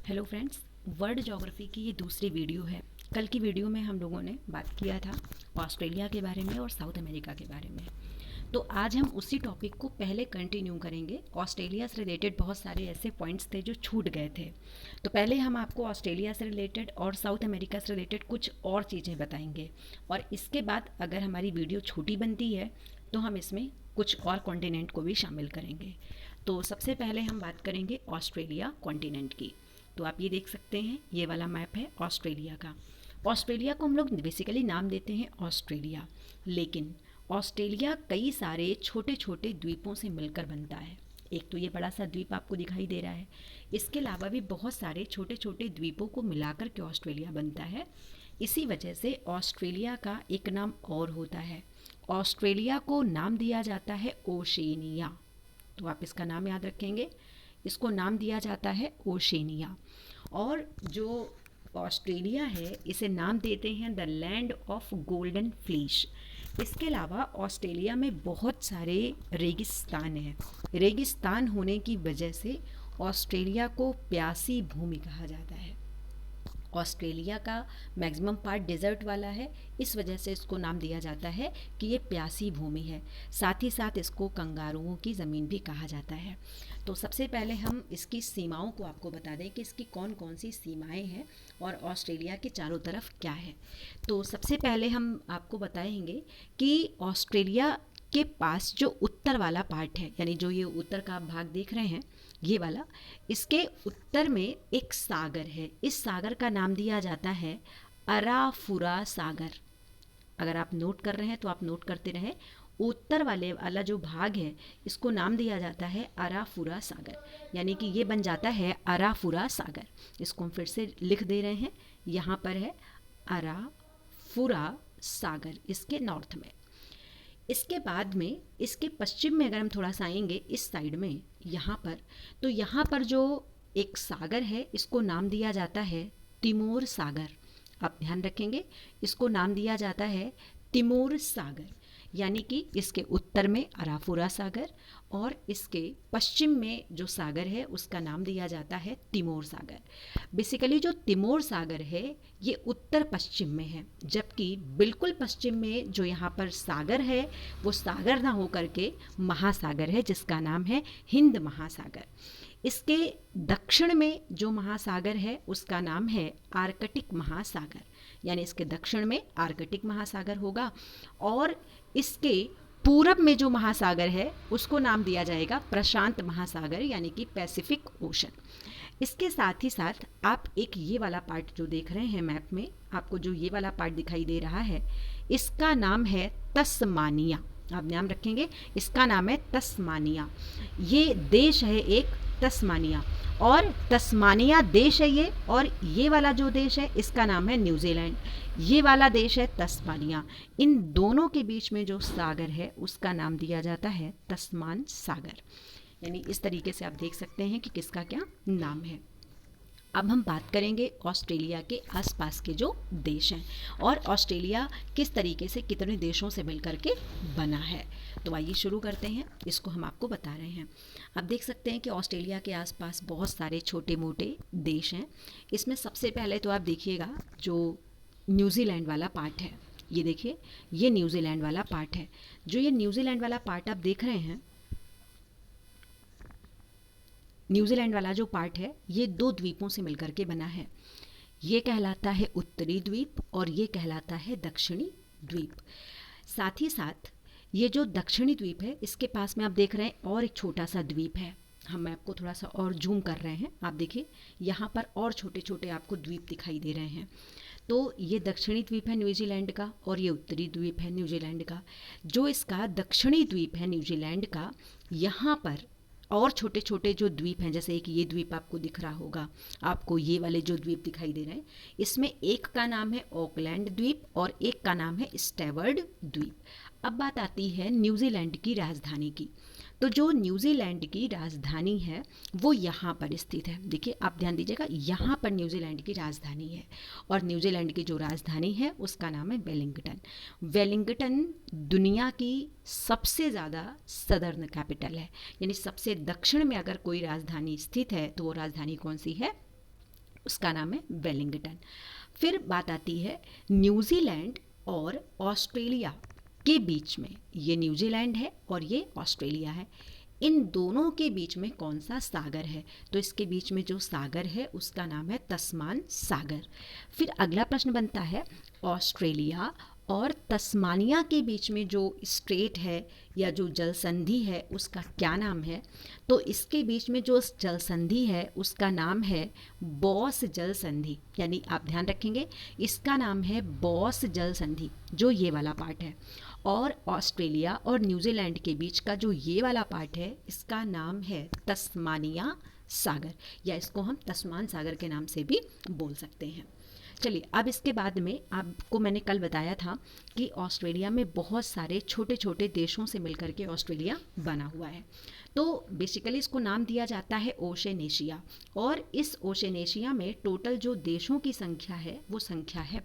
Hello friends, world geography की ये दूसरी वीडियो है। कल की वीडियो में हम लोगों ने बात किया था ऑस्ट्रेलिया के बारे में और साउथ अमेरिका के बारे में। तो आज हम उसी टॉपिक को पहले कंटिन्यू करेंगे। ऑस्ट्रेलिया से रिलेटेड बहुत सारे ऐसे पॉइंट्स थे जो छूट गए थे, तो पहले हम आपको ऑस्ट्रेलिया से रिलेटेड और साउथ अमेरिका से रिलेटेड कुछ और चीज़ें बताएंगे, और इसके बाद अगर हमारी वीडियो छोटी बनती है तो हम इसमें कुछ और कॉन्टिनेंट को भी शामिल करेंगे। तो सबसे पहले हम बात करेंगे ऑस्ट्रेलिया कॉन्टिनेंट की। तो आप ये देख सकते हैं, ये वाला मैप है ऑस्ट्रेलिया का। ऑस्ट्रेलिया को हम लोग बेसिकली नाम देते हैं ऑस्ट्रेलिया, लेकिन ऑस्ट्रेलिया कई सारे छोटे छोटे द्वीपों से मिलकर बनता है। एक तो ये बड़ा सा द्वीप आपको दिखाई दे रहा है, इसके अलावा भी बहुत सारे छोटे छोटे द्वीपों को मिलाकर के ऑस्ट्रेलिया बनता है। इसी वजह से ऑस्ट्रेलिया का एक नाम और होता है। ऑस्ट्रेलिया को नाम दिया जाता है ओशेनिया। तो आप इसका नाम याद रखेंगे, इसको नाम दिया जाता है ओशेनिया। और जो ऑस्ट्रेलिया है इसे नाम देते हैं the land of golden fleece. इसके अलावा ऑस्ट्रेलिया में बहुत सारे रेगिस्तान हैं। रेगिस्तान होने की वजह से ऑस्ट्रेलिया को प्यासी भूमि कहा जाता है। ऑस्ट्रेलिया का मैक्सिमम पार्ट डेजर्ट वाला है, इस वजह से इसको नाम दिया जाता है कि ये प्यासी भूमि है। साथ ही साथ इसको कंगारुओं की ज़मीन भी कहा जाता है। तो सबसे पहले हम इसकी सीमाओं को आपको बता दें कि इसकी कौन कौन सी सीमाएं हैं और ऑस्ट्रेलिया के चारों तरफ क्या है। तो सबसे पहले हम आपको बताएंगे कि ऑस्ट्रेलिया के पास जो उत्तर वाला पार्ट है, यानी जो ये उत्तर का आप भाग देख रहे हैं, ये वाला, इसके उत्तर में एक सागर है। इस सागर का नाम दिया जाता है अराफुरा सागर। अगर आप नोट कर रहे हैं तो आप नोट करते रहें। उत्तर वाला जो भाग है इसको नाम दिया जाता है अराफुरा सागर, यानी कि ये बन जाता है अराफुरा सागर। इसको हम फिर से लिख दे रहे हैं, यहाँ पर है अराफुरा सागर इसके नॉर्थ में। इसके बाद में इसके पश्चिम में अगर हम थोड़ा सा आएंगे इस साइड में, यहाँ पर, तो यहाँ पर जो एक सागर है इसको नाम दिया जाता है तिमोर सागर। आप ध्यान रखेंगे, इसको नाम दिया जाता है तिमोर सागर, यानी कि इसके उत्तर में अराफुरा सागर और इसके पश्चिम में जो सागर है उसका नाम दिया जाता है तिमोर सागर। बेसिकली जो तिमोर सागर है ये उत्तर पश्चिम में है, जबकि बिल्कुल पश्चिम में जो यहाँ पर सागर है वो सागर ना होकर के महासागर है, जिसका नाम है हिंद महासागर। इसके दक्षिण में जो महासागर है उसका नाम है आर्कटिक महासागर, यानी इसके दक्षिण में आर्कटिक महासागर होगा। और इसके पूरब में जो महासागर है उसको नाम दिया जाएगा प्रशांत महासागर, यानी कि पैसिफिक ओशन। इसके साथ ही साथ आप एक ये वाला पार्ट जो देख रहे हैं मैप में, आपको जो ये वाला पार्ट दिखाई दे रहा है इसका नाम है तस्मानिया। आप नाम रखेंगे, इसका नाम है तस्मानिया। ये देश है एक तस्मानिया, और तस्मानिया देश है ये, और ये वाला जो देश है इसका नाम है न्यूजीलैंड। ये वाला देश है तस्मानिया। इन दोनों के बीच में जो सागर है उसका नाम दिया जाता है तस्मान सागर। यानी इस तरीके से आप देख सकते हैं कि किसका क्या नाम है। अब हम बात करेंगे ऑस्ट्रेलिया के आसपास के जो देश हैं और ऑस्ट्रेलिया किस तरीके से कितने देशों से मिलकर के बना है। तो आइए शुरू करते हैं, इसको हम आपको बता रहे हैं। आप देख सकते हैं कि ऑस्ट्रेलिया के आसपास बहुत सारे छोटे मोटे देश हैं। इसमें सबसे पहले तो आप देखिएगा जो न्यूजीलैंड वाला पार्ट है, ये देखिए, ये न्यूजीलैंड वाला पार्ट है। जो ये न्यूजीलैंड वाला पार्ट आप देख रहे हैं, न्यूजीलैंड वाला जो पार्ट है ये दो द्वीपों से मिलकर के बना है। ये कहलाता है उत्तरी द्वीप और ये कहलाता है दक्षिणी द्वीप। साथ ही साथ ये जो दक्षिणी द्वीप है इसके पास में आप देख रहे हैं और एक छोटा सा द्वीप है। हम आपको थोड़ा सा और जूम कर रहे हैं, आप देखिए यहाँ पर और छोटे छोटे आपको द्वीप दिखाई दे रहे हैं। तो ये दक्षिणी द्वीप है न्यूजीलैंड का और ये उत्तरी द्वीप है न्यूजीलैंड का। जो इसका दक्षिणी द्वीप है न्यूजीलैंड का, यहाँ पर और छोटे छोटे जो द्वीप हैं, जैसे एक ये द्वीप आपको दिख रहा होगा, आपको ये वाले जो द्वीप दिखाई दे रहे हैं, इसमें एक का नाम है ऑकलैंड द्वीप और एक का नाम है स्टेवर्ड द्वीप। अब बात आती है न्यूजीलैंड की राजधानी की। तो जो न्यूजीलैंड की राजधानी है वो यहाँ पर स्थित है। देखिए आप ध्यान दीजिएगा, यहाँ पर न्यूजीलैंड की राजधानी है और न्यूजीलैंड की जो राजधानी है उसका नाम है वेलिंगटन। वेलिंगटन दुनिया की सबसे ज़्यादा सदर्न कैपिटल है, यानी सबसे दक्षिण में अगर कोई राजधानी स्थित है तो वो राजधानी कौन सी है? उसका नाम है वेलिंगटन। फिर बात आती है न्यूजीलैंड और ऑस्ट्रेलिया के बीच में, ये न्यूजीलैंड है और ये ऑस्ट्रेलिया है, इन दोनों के बीच में कौन सा सागर है? तो इसके बीच में जो सागर है उसका नाम है तस्मान सागर। फिर अगला प्रश्न बनता है ऑस्ट्रेलिया और तस्मानिया के बीच में जो स्ट्रेट है या जो जल संधि है उसका क्या नाम है? तो इसके बीच में जो जल संधि है उसका नाम है बॉस जल संधि, यानी आप ध्यान रखेंगे इसका नाम है बॉस जल संधि, जो ये वाला पार्ट है। और ऑस्ट्रेलिया और न्यूजीलैंड के बीच का जो ये वाला पार्ट है इसका नाम है तस्मानिया सागर, या इसको हम तस्मान सागर के नाम से भी बोल सकते हैं। चलिए, अब इसके बाद में आपको मैंने कल बताया था कि ऑस्ट्रेलिया में बहुत सारे छोटे छोटे देशों से मिलकर के ऑस्ट्रेलिया बना हुआ है। तो बेसिकली इसको नाम दिया जाता है ओशनेशिया, और इस ओशनेशिया में टोटल जो देशों की संख्या है वो संख्या है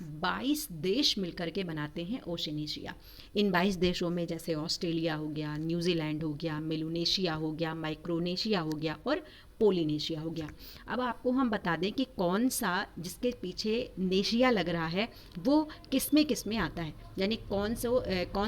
22 देश मिलकर के बनाते हैं ओशनेशिया। इन 22 देशों में जैसे ऑस्ट्रेलिया हो गया, न्यूजीलैंड हो गया, मेलोनेशिया हो गया, माइक्रोनेशिया हो गया और पोलिनेशिया हो गया। अब आपको हम बता दें कि कौन सा जिसके पीछे नेशिया लग रहा है वो किस में आता है, यानी कौन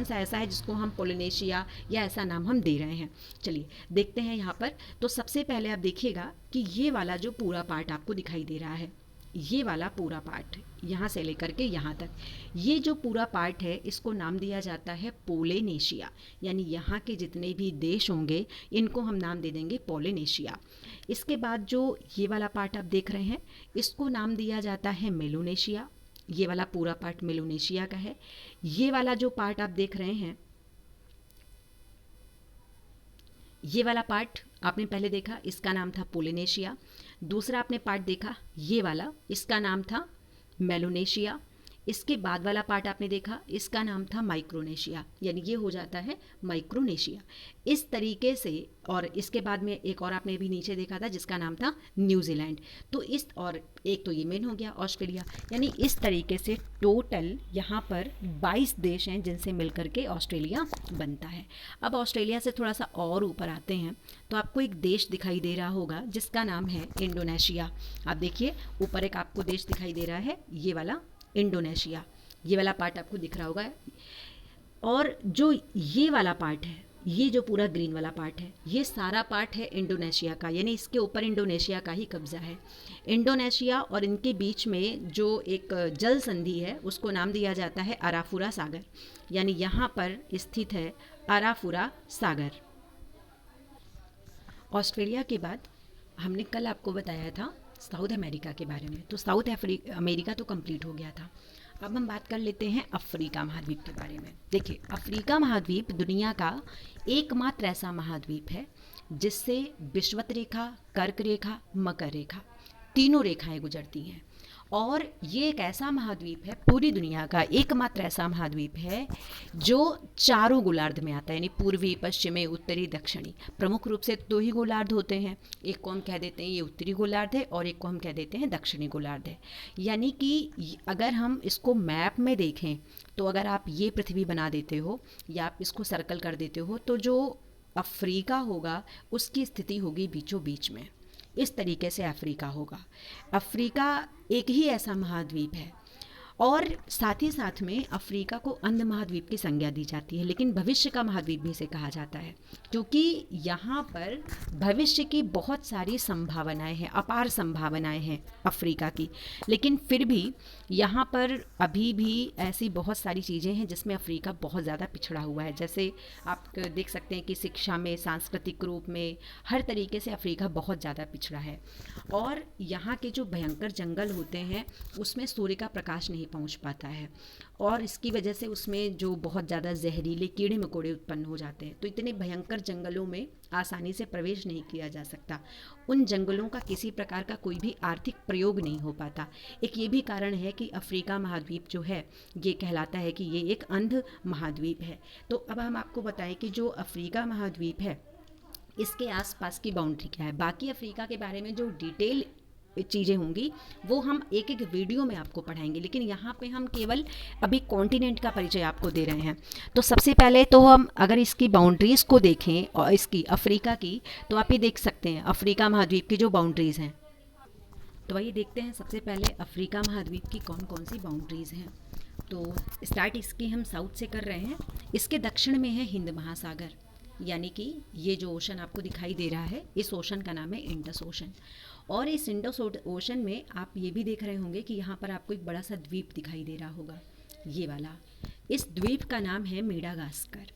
सा ऐसा है जिसको हम पोलिनेशिया या ऐसा नाम हम दे रहे हैं। चलिए देखते हैं यहाँ पर। तो सबसे पहले आप देखिएगा कि ये वाला जो पूरा पार्ट आपको दिखाई दे रहा है, ये वाला पूरा पार्ट यहाँ से लेकर के यहाँ तक, ये जो पूरा पार्ट है इसको नाम दिया जाता है पोलिनेशिया, यानी यहाँ के जितने भी देश होंगे इनको हम नाम दे देंगे पोलिनेशिया। इसके बाद जो ये वाला पार्ट आप देख रहे हैं इसको नाम दिया जाता है मेलोनेशिया, ये वाला पूरा पार्ट मेलोनेशिया का है। ये वाला जो पार्ट आप देख रहे हैं, ये वाला पार्ट आपने पहले देखा, इसका नाम था पोलिनेशिया। दूसरा आपने पार्ट देखा ये वाला, इसका नाम था मेलोनेशिया। इसके बाद वाला पार्ट आपने देखा, इसका नाम था माइक्रोनेशिया, यानी ये हो जाता है माइक्रोनेशिया। इस तरीके से, और इसके बाद में एक और आपने अभी नीचे देखा था जिसका नाम था न्यूजीलैंड। तो इस, और एक तो ये मेन हो गया ऑस्ट्रेलिया, यानी इस तरीके से टोटल यहाँ पर 22 देश हैं जिनसे मिलकर के ऑस्ट्रेलिया बनता है। अब ऑस्ट्रेलिया से थोड़ा सा और ऊपर आते हैं तो आपको एक देश दिखाई दे रहा होगा जिसका नाम है इंडोनेशिया। आप देखिए ऊपर एक आपको देश दिखाई दे रहा है, ये वाला इंडोनेशिया, ये वाला पार्ट आपको दिख रहा होगा। और जो ये वाला पार्ट है, ये जो पूरा ग्रीन वाला पार्ट है, ये सारा पार्ट है इंडोनेशिया का, यानी इसके ऊपर इंडोनेशिया का ही कब्जा है। इंडोनेशिया और इनके बीच में जो एक जल संधि है उसको नाम दिया जाता है अराफुरा सागर, यानी यहाँ पर स्थित है अराफुरा सागर। ऑस्ट्रेलिया के बाद हमने कल आपको बताया था साउथ अमेरिका के बारे में, तो साउथ अमेरिका तो कंप्लीट हो गया था। अब हम बात कर लेते हैं अफ्रीका महाद्वीप के बारे में। देखिए, अफ्रीका महाद्वीप दुनिया का एकमात्र ऐसा महाद्वीप है जिससे विषुवत रेखा, कर्क रेखा, मकर रेखा तीनों रेखाएं गुजरती हैं। और ये एक ऐसा महाद्वीप है, पूरी दुनिया का एकमात्र ऐसा महाद्वीप है जो चारों गोलार्ध में आता है, यानी पूर्वी, पश्चिमी, उत्तरी, दक्षिणी। प्रमुख रूप से 2 ही गोलार्ध होते हैं, एक को हम कह देते हैं ये उत्तरी गोलार्ध है और एक को हम कह देते हैं दक्षिणी गोलार्ध है। यानी कि अगर हम इसको मैप में देखें तो अगर आप ये पृथ्वी बना देते हो या आप इसको सर्कल कर देते हो तो जो अफ्रीका होगा उसकी स्थिति होगी बीचों बीच में। इस तरीके से अफ्रीका होगा। अफ्रीका एक ही ऐसा महाद्वीप है, और साथ ही साथ में अफ्रीका को अंध महाद्वीप की संज्ञा दी जाती है, लेकिन भविष्य का महाद्वीप भी इसे कहा जाता है, क्योंकि यहाँ पर भविष्य की बहुत सारी संभावनाएं हैं, अपार संभावनाएं हैं अफ्रीका की। लेकिन फिर भी यहाँ पर अभी भी ऐसी बहुत सारी चीज़ें हैं जिसमें अफ्रीका बहुत ज़्यादा पिछड़ा हुआ है। जैसे आप देख सकते हैं कि शिक्षा में, सांस्कृतिक रूप में, हर तरीके से अफ्रीका बहुत ज़्यादा पिछड़ा है। और यहाँ के जो भयंकर जंगल होते हैं उसमें सूर्य का प्रकाश नहीं पहुंच पाता है, और इसकी वजह से उसमें जो बहुत ज़्यादा जहरीले कीड़े मकोड़े उत्पन्न हो जाते हैं। तो इतने भयंकर जंगलों में आसानी से प्रवेश नहीं किया जा सकता, उन जंगलों का किसी प्रकार का कोई भी आर्थिक प्रयोग नहीं हो पाता। एक ये भी कारण है कि अफ्रीका महाद्वीप जो है ये कहलाता है कि ये एक अंध महाद्वीप है। तो अब हम आपको बताएं कि जो अफ्रीका महाद्वीप है इसके आसपास की बाउंड्री क्या है। बाकी अफ्रीका के बारे में जो डिटेल चीज़ें होंगी वो हम एक एक वीडियो में आपको पढ़ाएंगे, लेकिन यहाँ पे हम केवल अभी कॉन्टिनेंट का परिचय आपको दे रहे हैं। तो सबसे पहले तो हम अगर इसकी बाउंड्रीज़ को देखें और इसकी अफ्रीका की, तो आप ये देख सकते हैं अफ्रीका महाद्वीप की जो बाउंड्रीज़ हैं, तो आइए देखते हैं सबसे पहले अफ्रीका महाद्वीप की कौन कौन सी बाउंड्रीज़ हैं। तो स्टार्ट इसकी हम साउथ से कर रहे हैं। इसके दक्षिण में है हिंद महासागर, यानी कि ये जो ओशन आपको दिखाई दे रहा है, इस ओशन का नाम है इंडस ओशन। और इस इंडस ओशन में आप ये भी देख रहे होंगे कि यहाँ पर आपको एक बड़ा सा द्वीप दिखाई दे रहा होगा, ये वाला। इस द्वीप का नाम है मेडागास्कर।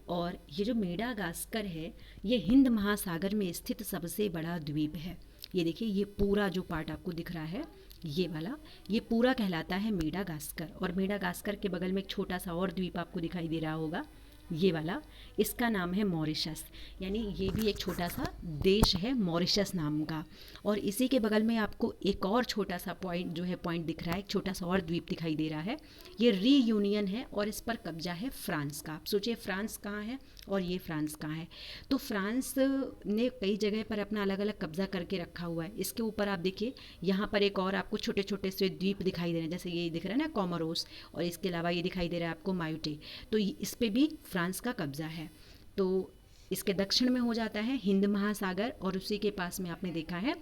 और ये जो मेडागास्कर है, ये हिंद महासागर में स्थित सबसे बड़ा द्वीप है। ये देखिए, ये पूरा जो पार्ट आपको दिख रहा है, ये वाला, ये पूरा कहलाता है मेडागास्कर। और मेडागास्कर के बगल में एक छोटा सा और द्वीप आपको दिखाई दे रहा होगा, ये वाला, इसका नाम है मॉरिशस। यानी ये भी एक छोटा सा देश है मॉरिशस नाम का। और इसी के बगल में आपको एक और छोटा सा पॉइंट जो है पॉइंट दिख रहा है, एक छोटा सा और द्वीप दिखाई दे रहा है। ये रीयूनियन है और इस पर कब्जा है फ्रांस का। आप सोचिए फ्रांस कहाँ है और ये फ्रांस कहाँ है। तो फ्रांस ने कई जगह पर अपना अलग अलग कब्जा करके रखा हुआ है। इसके ऊपर आप देखिए, यहाँ पर एक और आपको छोटे छोटे से द्वीप दिखाई दे रहे हैं, जैसे ये दिख रहा है ना कॉमोरोस, और इसके अलावा ये दिखाई दे रहा है आपको मायोटे। तो इस पर भी फ्रांस का कब्जा है। तो इसके दक्षिण में हो जाता है हिंद महासागर, और उसी के पास में आपने देखा है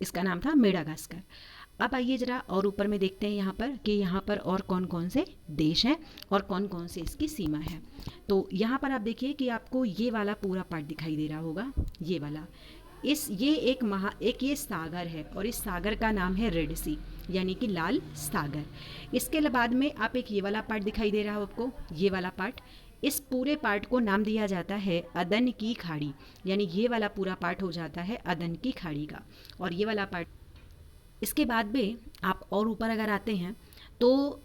इसका नाम था मेडागास्कर। अब आइए ज़रा और ऊपर में देखते हैं यहाँ पर कि यहाँ पर और कौन कौन से देश हैं और कौन कौन से इसकी सीमा है। तो यहाँ पर आप देखिए कि आपको ये वाला पूरा पार्ट दिखाई दे रहा होगा, ये वाला। ये एक ये सागर है, और इस सागर का नाम है रेड सी, यानी कि लाल सागर। इसके बाद में आप एक ये वाला पार्ट दिखाई दे रहा हो आपको, ये वाला पार्ट। इस पूरे पार्ट को नाम दिया जाता है अदन की खाड़ी, यानी ये वाला पूरा पार्ट हो जाता है अदन की खाड़ी का। और ये वाला पार्ट, इसके बाद में आप और ऊपर अगर आते हैं तो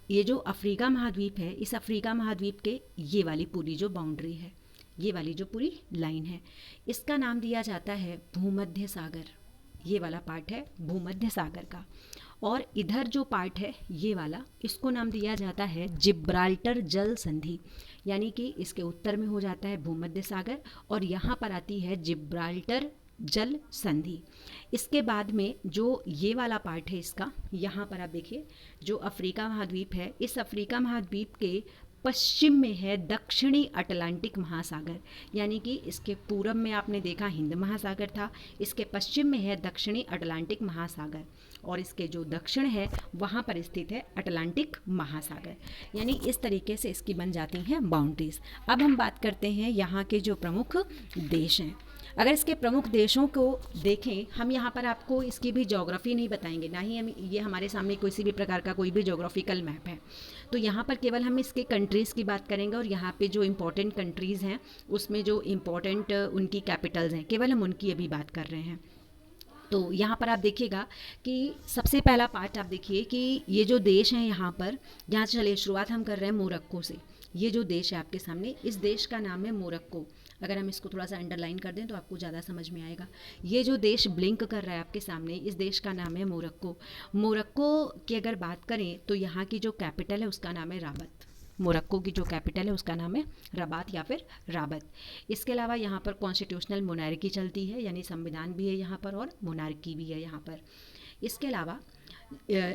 ये जो अफ्रीका महाद्वीप है, इस अफ्रीका महाद्वीप के ये वाली पूरी जो बाउंड्री है, ये वाली जो पूरी लाइन है, इसका नाम दिया जाता है भूमध्य सागर। ये वाला पार्ट है भूमध्य सागर का। और इधर जो पार्ट है ये वाला, इसको नाम दिया जाता है जिब्राल्टर जल संधि, यानी कि इसके उत्तर में हो जाता है भूमध्य सागर और यहाँ पर आती है जिब्राल्टर जल संधि। इसके बाद में जो ये वाला पार्ट है इसका, यहाँ पर आप देखिए जो अफ्रीका महाद्वीप है, इस अफ्रीका महाद्वीप के पश्चिम में है दक्षिणी अटलांटिक महासागर, यानी कि इसके पूरब में आपने देखा हिंद महासागर था, इसके पश्चिम में है दक्षिणी अटलांटिक महासागर, और इसके जो दक्षिण है वहाँ पर स्थित है अटलांटिक महासागर। यानी इस तरीके से इसकी बन जाती हैं बाउंड्रीज। अब हम बात करते हैं यहाँ के जो प्रमुख देश हैं। अगर इसके प्रमुख देशों को देखें, हम यहाँ पर आपको इसकी भी ज्योग्राफी नहीं बताएंगे, ना ही हम ये हमारे सामने किसी भी प्रकार का कोई भी ज्योग्राफिकल मैप है। तो यहाँ पर केवल हम इसके कंट्रीज़ की बात करेंगे, और यहाँ पे जो इम्पोर्टेंट कंट्रीज़ हैं उसमें जो इम्पोर्टेंट उनकी कैपिटल्स हैं, केवल हम उनकी अभी बात कर रहे हैं। तो यहाँ पर आप देखिएगा कि सबसे पहला पार्ट आप देखिए कि ये जो देश हैं यहाँ पर, यहाँ चलिए शुरुआत हम कर रहे हैं मोरक्को से। ये जो देश है आपके सामने, इस देश का नाम है मोरक्को। अगर हम इसको थोड़ा सा अंडरलाइन कर दें तो आपको ज़्यादा समझ में आएगा। ये जो देश ब्लिंक कर रहा है आपके सामने, इस देश का नाम है मोरक्को। मोरक्को की अगर बात करें तो यहाँ की जो कैपिटल है उसका नाम है राबत। मोरक्को की जो कैपिटल है उसका नाम है रबात या फिर राबत। इसके अलावा यहाँ पर कॉन्स्टिट्यूशनल मोनार्की चलती है, यानी संविधान भी है यहाँ पर और मोनार्की भी है यहाँ पर। इसके अलावा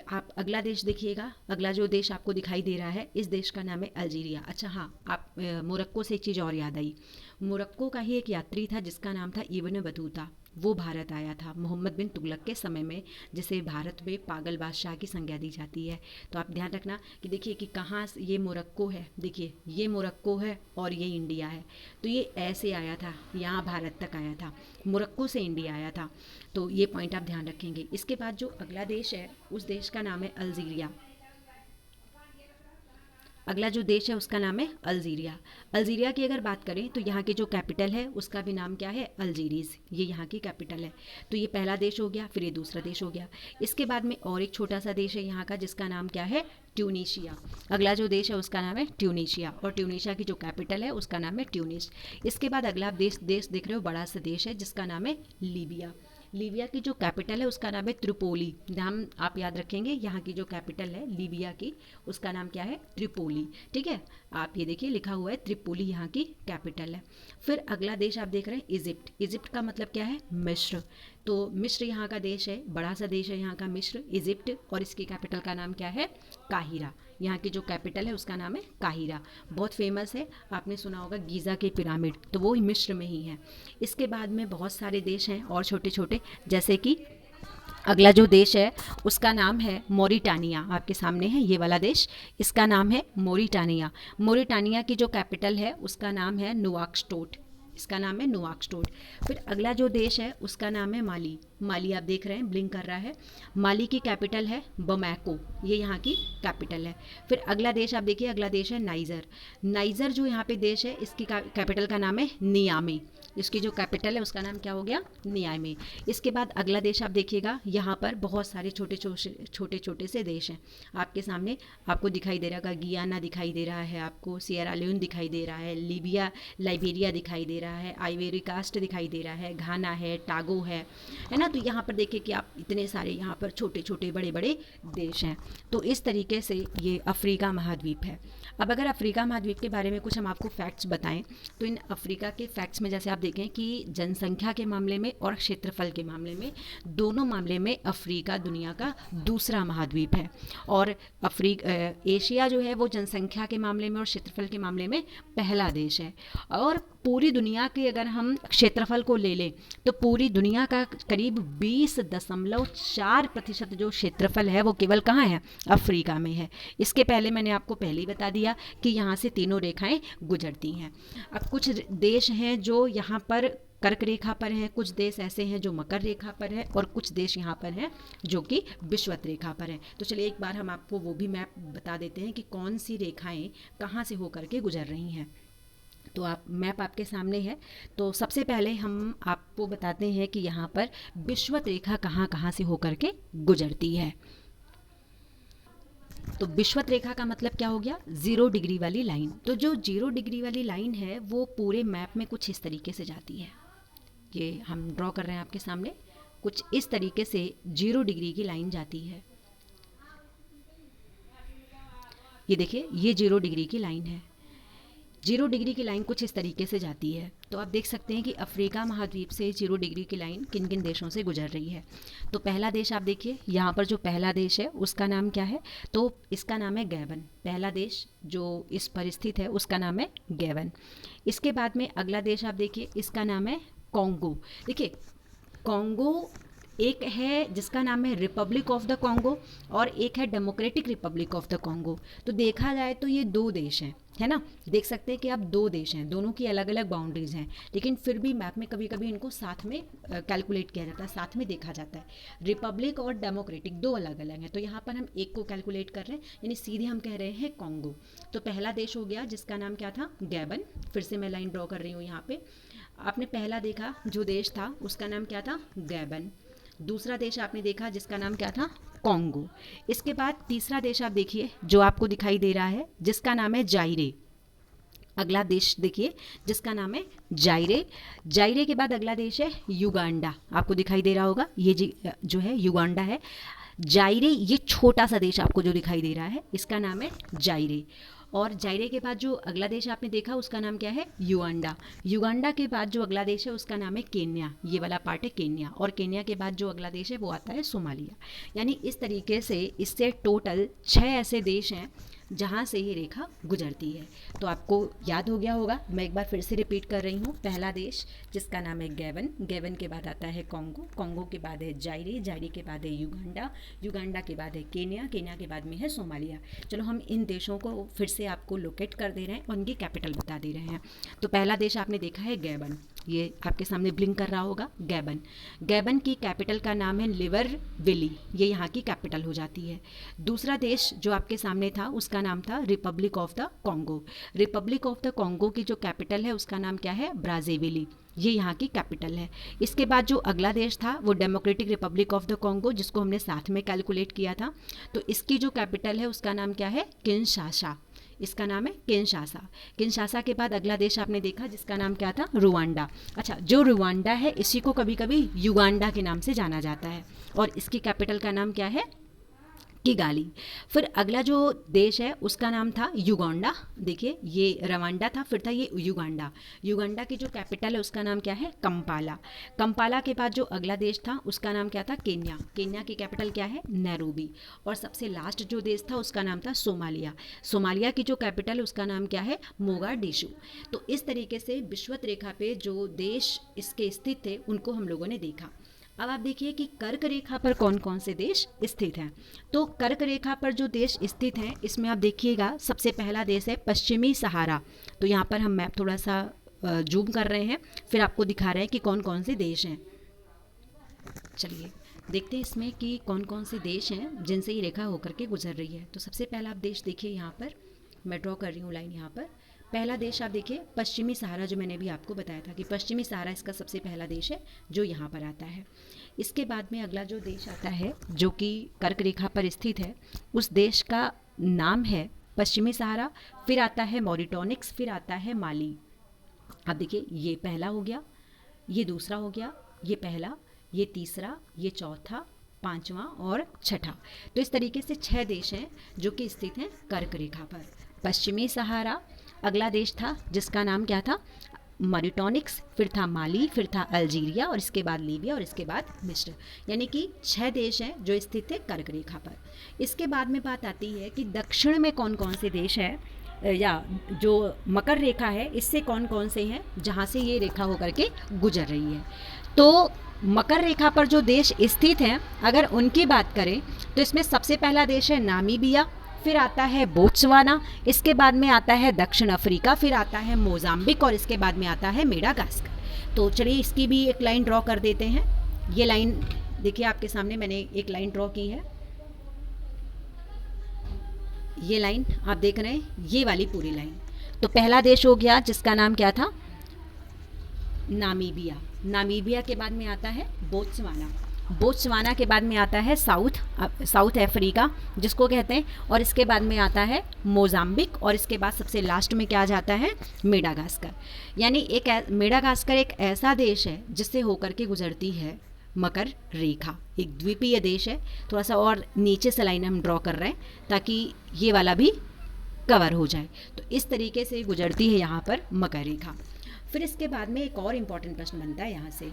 आप अगला देश देखिएगा, अगला जो देश आपको दिखाई दे रहा है, इस देश का नाम है अल्जीरिया। अच्छा हाँ, आप मोरक्को से एक चीज़ और याद आई, मोरक्को का ही एक यात्री था जिसका नाम था इब्न बतूता। वो भारत आया था मोहम्मद बिन तुगलक के समय में, जिसे भारत में पागल बादशाह की संज्ञा दी जाती है। तो आप ध्यान रखना कि देखिए कि कहाँ ये मोरक्को है, देखिए ये मोरक्को है और ये इंडिया है। तो ये ऐसे आया था, यहाँ भारत तक आया था, मोरक्को से इंडिया आया था। तो ये पॉइंट आप ध्यान रखेंगे। इसके बाद जो अगला देश है उस देश का नाम है अल्जीरिया। अगला जो देश है उसका नाम है अल्जीरिया। अल्जीरिया की अगर बात करें तो यहाँ की जो कैपिटल है उसका भी नाम क्या है, अल्जीरिस। ये यहाँ की कैपिटल है। तो ये पहला देश हो गया, फिर ये दूसरा देश हो गया। इसके बाद में और एक छोटा सा देश है यहाँ का जिसका नाम क्या है, ट्यूनीशिया। अगला जो देश है उसका नाम है ट्यूनीशिया, और ट्यूनीशिया की जो कैपिटल है उसका नाम है ट्यूनिस। इसके बाद अगला देश देख रहे हो, बड़ा सा देश है जिसका नाम है लीबिया। लीबिया की जो कैपिटल है उसका नाम है त्रिपोली। नाम आप याद रखेंगे, यहाँ की जो कैपिटल है लीबिया की, उसका नाम क्या है, त्रिपोली। ठीक है, आप ये देखिए लिखा हुआ है त्रिपोली यहाँ की कैपिटल है। फिर अगला देश आप देख रहे हैं इजिप्ट। इजिप्ट का मतलब क्या है, मिस्र। तो मिस्र यहाँ का देश है, बड़ा सा देश है यहाँ का मिस्र, इजिप्ट, और इसकी कैपिटल का नाम क्या है, काहिरा। यहाँ की जो कैपिटल है उसका नाम है काहिरा, बहुत फेमस है, आपने सुना होगा गीज़ा के पिरामिड, तो वो मिस्र में ही है। इसके बाद में बहुत सारे देश हैं और छोटे छोटे, जैसे कि अगला जो देश है उसका नाम है मोरिटानिया, आपके सामने है ये वाला देश, इसका नाम है मोरिटानिया। मोरिटानिया की जो कैपिटल है उसका नाम है नुआकस्टोट, इसका नाम है नुआकस्टोट। फिर अगला जो देश है उसका नाम है माली, माली आप देख रहे हैं ब्लिंक कर रहा है, माली की कैपिटल है बमैको, ये यहाँ की कैपिटल है। फिर अगला देश आप देखिए, अगला देश है नाइजर, नाइजर जो यहाँ पे देश है इसकी कैपिटल का नाम है नियामी, इसकी जो कैपिटल है उसका नाम क्या हो गया, नियामी। इसके बाद अगला देश आप देखिएगा, यहाँ पर बहुत सारे छोटे छोटे से देश हैं आपके सामने, आपको दिखाई दे रहा होगा, गियाना दिखाई दे रहा है आपको, सियरा लियोन दिखाई दे रहा है, लीबिया लाइबेरिया दिखाई दे रहा है, आइवेरी कास्ट दिखाई दे रहा है, घाना है, टागो है ना। तो यहाँ पर देखिए कि आप इतने सारे यहाँ पर छोटे छोटे बड़े बड़े देश हैं। तो इस तरीके से ये अफ्रीका महाद्वीप है। अब अगर अफ्रीका महाद्वीप के बारे में कुछ हम आपको फैक्ट्स बताएं, तो इन अफ्रीका के फैक्ट्स में जैसे आप देखें कि जनसंख्या के मामले में और क्षेत्रफल के मामले में, दोनों मामले में अफ्रीका दुनिया का दूसरा महाद्वीप है। और एशिया जो है वो जनसंख्या के मामले में और क्षेत्रफल के मामले में पहला देश है। और पूरी दुनिया के अगर हम क्षेत्रफल को ले लें तो पूरी दुनिया का करीब 20.4% जो क्षेत्रफल है वो केवल कहाँ है, अफ्रीका में है। इसके पहले मैंने आपको पहले ही बता दिया कि यहाँ से तीनों रेखाएं गुजरती हैं। अब कुछ देश हैं जो यहाँ पर कर्क रेखा पर हैं, कुछ देश ऐसे हैं जो मकर रेखा पर है, और कुछ देश यहाँ पर हैं जो कि विषुवत रेखा पर हैं। तो चलिए एक बार हम आपको वो भी मैप बता देते हैं कि कौन सी रेखाएं कहाँ से होकर के गुजर रही हैं। तो आप मैप आपके सामने है। तो सबसे पहले हम आपको बताते हैं कि यहाँ पर विषुवत रेखा कहाँ कहाँ से होकर के गुजरती है। तो विषुवत रेखा का मतलब क्या हो गया, 0 डिग्री वाली लाइन। तो जो 0 डिग्री वाली लाइन है वो पूरे मैप में कुछ इस तरीके से जाती है, ये हम ड्रॉ कर रहे हैं आपके सामने, कुछ इस तरीके से 0 डिग्री की लाइन जाती है। ये देखिए ये 0 डिग्री की लाइन है, 0 डिग्री की लाइन कुछ इस तरीके से जाती है। तो आप देख सकते हैं कि अफ्रीका महाद्वीप से 0 डिग्री की लाइन किन किन देशों से गुजर रही है। तो पहला देश आप देखिए, यहाँ पर जो पहला देश है उसका नाम क्या है, तो इसका नाम है गैबन। पहला देश जो इस पर स्थित है उसका नाम है गैबन। इसके बाद में अगला देश आप देखिए, इसका नाम है कॉन्गो। देखिए कॉन्गो एक है जिसका नाम है रिपब्लिक ऑफ द कॉन्गो और एक है democratic Republic of the Congo. तो देखा जाए तो ये 2 देश हैं, है ना, देख सकते हैं कि आप 2 देश हैं, दोनों की अलग अलग बाउंड्रीज हैं, लेकिन फिर भी मैप में कभी कभी इनको साथ में कैलकुलेट किया जाता है, साथ में देखा जाता है। रिपब्लिक और डेमोक्रेटिक 2 अलग अलग हैं, तो यहाँ पर हम एक को कैलकुलेट कर रहे हैं, यानी सीधे हम कह रहे हैं कॉन्गो। तो पहला देश हो गया जिसका नाम क्या था, गैबन। फिर से मैं लाइन ड्रॉ कर रही हूँ यहाँ पे, आपने पहला देखा जो देश था उसका नाम क्या था, गैबन। दूसरा देश आपने देखा जिसका नाम क्या था, कॉन्गो। इसके बाद तीसरा देश आप देखिए जो आपको दिखाई दे रहा है जिसका नाम है जायरे। अगला देश देखिए जिसका नाम है जायरे। जायरे के बाद अगला देश है युगांडा, आपको दिखाई दे रहा होगा ये जो है युगांडा है। जायरे ये छोटा सा देश आपको जो दिखाई दे रहा है इसका नाम है जायरे। और जायरे के बाद जो अगला देश आपने देखा उसका नाम क्या है, युगांडा। युगांडा के बाद जो अगला देश है उसका नाम है केन्या, ये वाला पार्ट है केन्या। और केन्या के बाद जो अगला देश है वो आता है सोमालिया। यानी इस तरीके से इससे टोटल 6 ऐसे देश हैं जहाँ से ये रेखा गुजरती है। तो आपको याद हो गया होगा, मैं एक बार फिर से रिपीट कर रही हूँ। पहला देश जिसका नाम है गैबन, गैबन के बाद आता है कॉन्गो, कॉन्गो के बाद है जायरे, जायरे के बाद है युगांडा, युगांडा के बाद है केन्या, केन्या के बाद में है सोमालिया। चलो हम इन देशों को फिर से आपको लोकेट कर दे रहे हैं और उनकी कैपिटल बता दे रहे हैं। तो पहला देश आपने देखा है गैबन, ये आपके सामने ब्लिंक कर रहा होगा गैबन। गैबन की कैपिटल का नाम है लिबरविली, ये यहाँ की कैपिटल हो जाती है। दूसरा देश जो आपके सामने था उसका नाम था Republic of the Congo. Republic of the Congo की जो कैपिटल है उसका नाम क्या है, ब्राज़ाविली, ये यहाँ की कैपिटल है। इसके बाद जो अगला देश था वो democratic Republic of the Congo, जिसको हमने साथ में कैलकुलेट किया था। तो इसकी जो कैपिटल है उसका नाम क्या है, किनशासा, इसका नाम है किनशासा। किनशासा के बाद अगला देश आपने देखा जिसका नाम क्या था, रुवांडा। अच्छा, जो रुवांडा है इसी को कभी कभी युगांडा के नाम से जाना जाता है और इसकी कैपिटल का नाम क्या है, किगाली। फिर अगला जो देश है उसका नाम था युगांडा। देखिए ये रवांडा था, फिर था ये युगांडा। युगांडा की जो कैपिटल है उसका नाम क्या है? कंपाला। कंपाला के बाद जो अगला देश था उसका नाम क्या था? केन्या। केन्या की कैपिटल क्या है? नैरोबी। और सबसे लास्ट जो देश था उसका नाम था सोमालिया। सोमालिया की जो कैपिटल है उसका नाम क्या है? मोगाडिशु। तो इस तरीके से विषुवत रेखा पे जो देश इसके स्थित थे उनको हम लोगों ने देखा। अब आप देखिए कि कर्क रेखा पर कौन कौन से देश स्थित हैं। तो कर्क रेखा पर जो देश स्थित हैं इसमें आप देखिएगा सबसे पहला देश है पश्चिमी सहारा। तो यहाँ पर हम मैप थोड़ा सा जूम कर रहे हैं, फिर आपको दिखा रहे हैं कि कौन कौन से देश हैं। चलिए देखते हैं इसमें कि कौन कौन से देश हैं जिनसे ये रेखा होकर के गुजर रही है। तो सबसे पहला आप देश देखिए, यहाँ पर मैं ड्रॉ कर रही हूँ लाइन। यहाँ पर पहला देश आप देखिए पश्चिमी सहारा, जो मैंने भी आपको बताया था कि पश्चिमी सहारा इसका सबसे पहला देश है जो यहाँ पर आता है। इसके बाद में अगला जो देश आता है जो कि कर्क रेखा पर स्थित है, उस देश का नाम है पश्चिमी सहारा। फिर आता है मॉरिटोनिक्स, फिर आता है माली। अब देखिए ये पहला हो गया, ये दूसरा हो गया, ये पहला, ये तीसरा, ये चौथा, पांचवा और छठा। तो इस तरीके से 6 देश हैं जो कि स्थित हैं कर्क रेखा पर। पश्चिमी सहारा, अगला देश था जिसका नाम क्या था? मॉरिटोनिक्स, फिर था माली, फिर था अल्जीरिया और इसके बाद लीबिया और इसके बाद मिस्र। यानी कि 6 देश हैं जो स्थित है कर्क रेखा पर। इसके बाद में बात आती है कि दक्षिण में कौन कौन से देश हैं, या जो मकर रेखा है इससे कौन कौन से हैं जहाँ से ये रेखा होकर के गुजर रही है। तो मकर रेखा पर जो देश स्थित हैं अगर उनकी बात करें तो इसमें सबसे पहला देश है नामीबिया, फिर आता है बोत्सवाना, इसके बाद में आता है दक्षिण अफ्रीका, फिर आता है मोजाम्बिक और इसके बाद में आता है मेडागास्कर। तो चलिए इसकी भी एक लाइन ड्रॉ कर देते हैं। ये लाइन देखिए आपके सामने मैंने एक लाइन ड्रॉ की है। ये लाइन आप देख रहे हैं, ये वाली पूरी लाइन। तो पहला देश हो गया जिसका नाम क्या था? नामीबिया। नामीबिया के बाद में आता है बोत्सवाना। बोत्सवाना के बाद में आता है साउथ अफ्रीका जिसको कहते हैं, और इसके बाद में आता है मोजाम्बिक और इसके बाद सबसे लास्ट में क्या आ जाता है? मेडागास्कर। यानी मेडागास्कर एक ऐसा देश है जिससे होकर के गुजरती है मकर रेखा। एक द्वीपीय देश है। थोड़ा सा और नीचे से लाइन हम ड्रॉ कर रहे हैं ताकि ये वाला भी कवर हो जाए। तो इस तरीके से गुजरती है यहाँ पर मकर रेखा। फिर इसके बाद में एक और इम्पॉर्टेंट प्रश्न बनता है यहाँ से,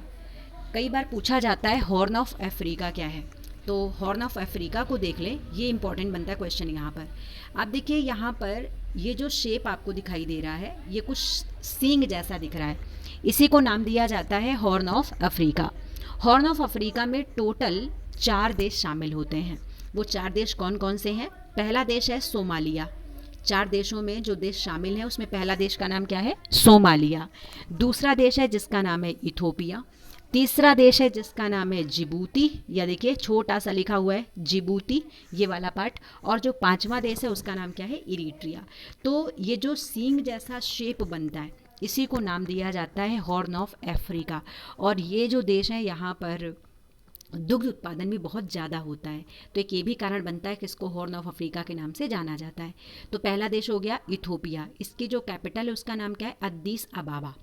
कई बार पूछा जाता है हॉर्न ऑफ अफ्रीका क्या है। तो हॉर्न ऑफ अफ्रीका को देख लें, ये इंपॉर्टेंट बनता है क्वेश्चन यहाँ पर। आप देखिए यहाँ पर ये जो शेप आपको दिखाई दे रहा है ये कुछ सींग जैसा दिख रहा है, इसी को नाम दिया जाता है horn of Africa. Horn of Africa में टोटल 4 देश शामिल होते हैं। वो 4 देश कौन कौन से हैं? पहला देश है सोमालिया। 4 देशों में जो देश शामिल हैं उसमें पहला देश का नाम क्या है? सोमालिया। दूसरा देश है जिसका नाम है इथोपिया। तीसरा देश है जिसका नाम है जिबूती, या देखिए छोटा सा लिखा हुआ है जिबूती, ये वाला पार्ट। और जो 5वां देश है उसका नाम क्या है? इरिट्रिया। तो ये जो सींग जैसा शेप बनता है इसी को नाम दिया जाता है हॉर्न ऑफ अफ्रीका। और ये जो देश है यहाँ पर दुग्ध उत्पादन भी बहुत ज़्यादा होता है, तो एक ये भी कारण बनता है कि इसको हॉर्न ऑफ अफ्रीका के नाम से जाना जाता है। तो पहला देश हो गया इथोपिया, इसकी जो कैपिटल है उसका नाम क्या है? अद्दीस अबाबा।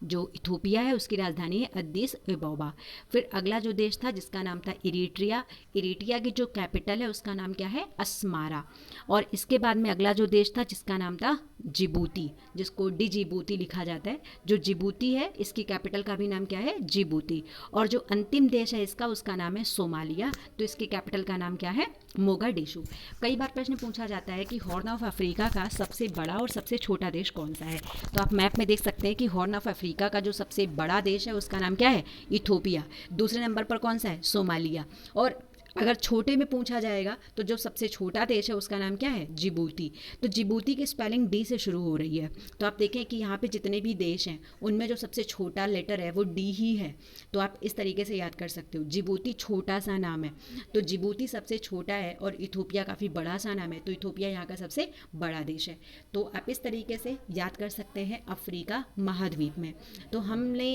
जो इथोपिया है उसकी राजधानी है अद्दीस अबाबा। फिर अगला जो देश था जिसका नाम था इरिट्रिया। इरिट्रिया की जो कैपिटल है उसका नाम क्या है? अस्मारा। और इसके बाद में अगला जो देश था जिसका नाम था जिबूती, जिसको डिजिबूती लिखा जाता है। जो जिबूती है इसकी कैपिटल का भी नाम क्या है? जिबूती। और जो अंतिम देश है इसका उसका नाम है सोमालिया, तो इसकी कैपिटल का नाम क्या है? मोगाडिशु। कई बार प्रश्न पूछा जाता है कि हॉर्न ऑफ अफ्रीका का सबसे बड़ा और सबसे छोटा देश कौन सा है। तो आप मैप में देख सकते हैं कि हॉर्न ऑफ अफ्रीका का जो सबसे बड़ा देश है उसका नाम क्या है? इथोपिया। दूसरे नंबर पर कौन सा है? सोमालिया। और अगर छोटे में पूछा जाएगा तो जो सबसे छोटा देश है उसका नाम क्या है? जिबूती। तो जिबूती की स्पेलिंग डी से शुरू हो रही है। तो आप देखें कि यहाँ पे जितने भी देश हैं उनमें जो सबसे छोटा लेटर है वो डी ही है। तो आप इस तरीके से याद कर सकते हो, जिबूती छोटा सा नाम है तो जिबूती सबसे छोटा है, और इथोपिया काफ़ी बड़ा सा नाम है तो इथोपिया यहाँ का सबसे बड़ा देश है। तो आप इस तरीके से याद कर सकते हैं अफ्रीका महाद्वीप में। तो हमने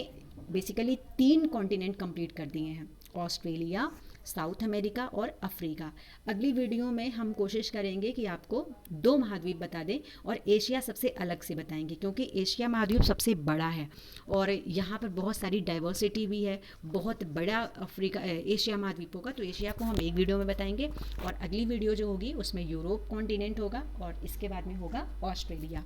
बेसिकली 3 कॉन्टिनेंट कंप्लीट कर दिए हैं, ऑस्ट्रेलिया, साउथ अमेरिका और अफ्रीका। अगली वीडियो में हम कोशिश करेंगे कि आपको 2 महाद्वीप बता दें और एशिया सबसे अलग से बताएंगे, क्योंकि एशिया महाद्वीप सबसे बड़ा है और यहाँ पर बहुत सारी डाइवर्सिटी भी है। बहुत बड़ा अफ्रीका एशिया महाद्वीप होगा, तो एशिया को हम एक वीडियो में बताएंगे और अगली वीडियो जो होगी उसमें यूरोप कॉन्टिनेंट होगा और इसके बाद में होगा ऑस्ट्रेलिया।